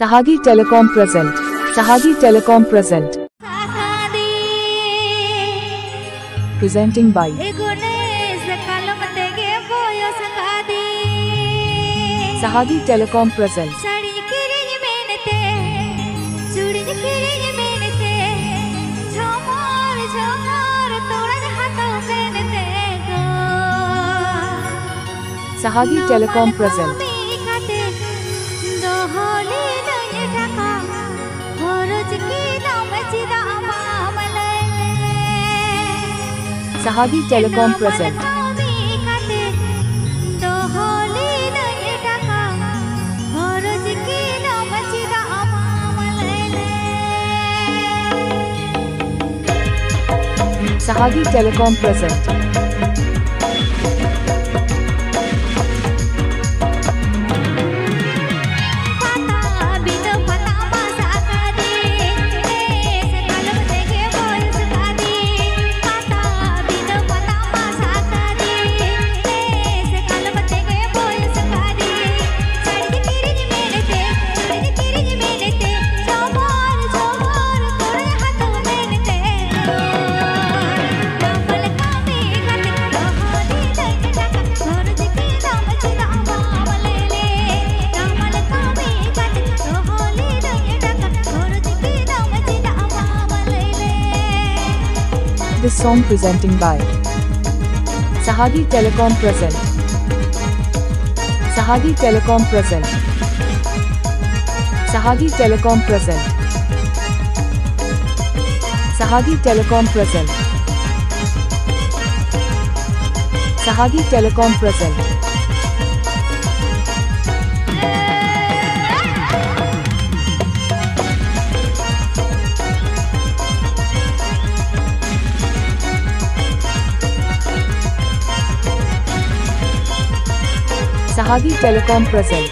Sahagi Telecom present. Sahagi Telecom present. Presenting by Sahagi Telecom present. Sahagi Telecom present. Sahagi Telecom present. Sahagi Telecom present. This song presenting by Sahagi Telecom present. Sahagi Telecom present. Sahagi Telecom present. Sahagi Telecom present. Sahagi Telecom present. Sahagi Telecom present.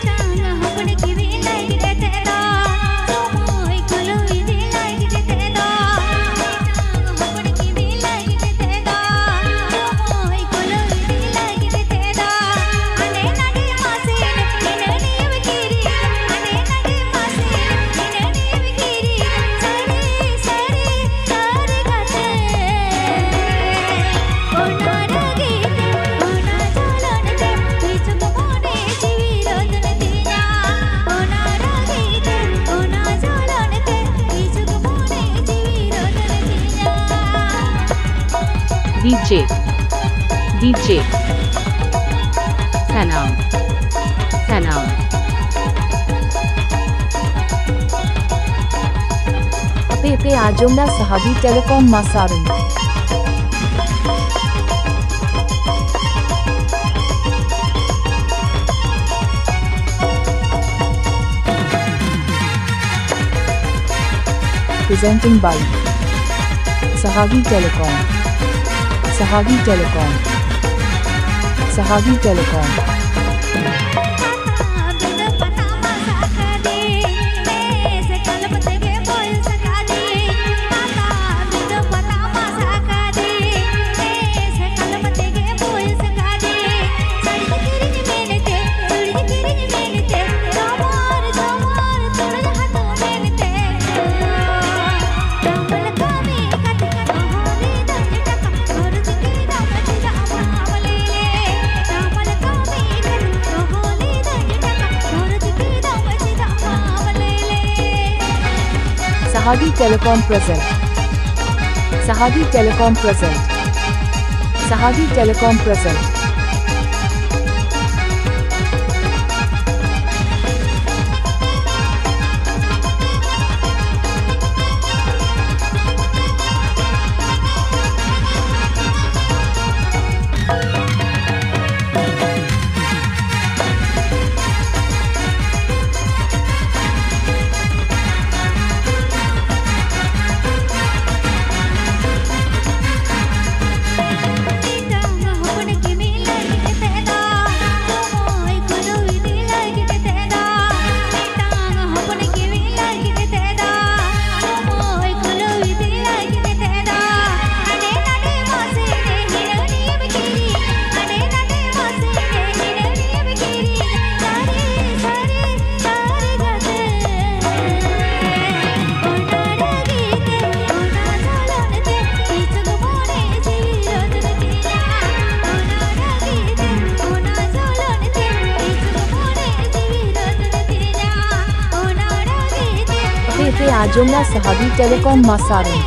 DJ Sanam Ape Ajomda Sahagi Telecom Masaran. Presenting by Sahagi Telecom. Sahagi Telecom. Sahagi Telecom. Sahagi Telecom present. Sahagi Telecom present. Sahagi Telecom present. Give me Ajumna Sahadi Telecom Masaran.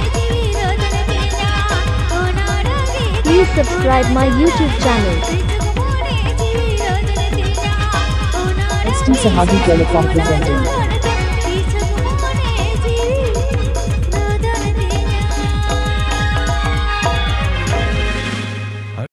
Please subscribe my YouTube channel. ST Sahadi Telecom presenting.